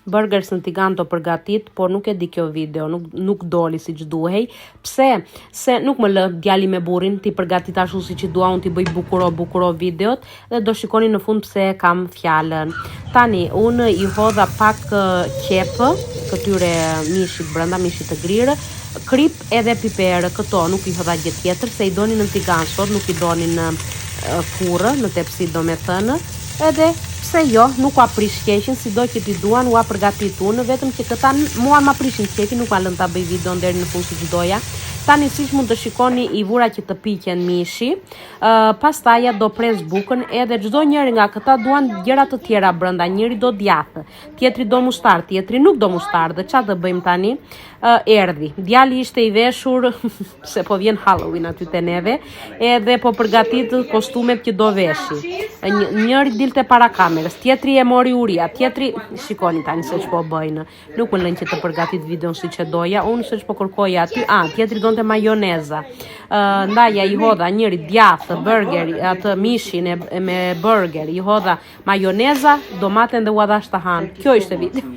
burgers në tigan të përgatit, por nuk e di kjo video, nuk doli si që duhej. Pse? Se nuk më lë djali me burrin ti përgatit ashtu si që dua unë ti bëj bukuro videot dhe do shikoni në fund pse kam fjalën. Tani, unë i hodha pak qepë, këtyre mishit brenda, mishit të grirë, krip edhe piperë, këto nuk i hodha gjë tjetër, se i donin në tigan sot, nuk i donin në kurrë, në tepsi do me thënë, edhe pse jo, nuk u aprish qeqin, si do që ti duan, u përgatit unë, vetëm që këta mua ma prishin qeqin, nuk ma lën ta bëj video deri në fund si që doja. Tani siç mund të shikoni i vura që të piqen mishi, pastaj do pres bukën edhe çdo njëri nga këta duan gjëra të tjera brenda, njëri do djathë, tjetri do mustar, tjetri nuk do mustar, dhe çfarë do bëjmë tani? Erdhi. Djali ishte i veshur se po vjen Halloween aty te neve, edhe po përgatit kostumet që do veshi. Njëri dilte para kamerës, tjetri e mori uria, tjetri shikoni tani se ç'po bëjnë. Nuk më lën që të përgatit videon siç e doja, unë se ç'po kërkoja aty, tjetri donte majoneza. Ndaja i hodha njëri djathë, burger, atë mishin me burger, i hodha majoneza, domaten dhe u dha shtahan. Kjo ishte video.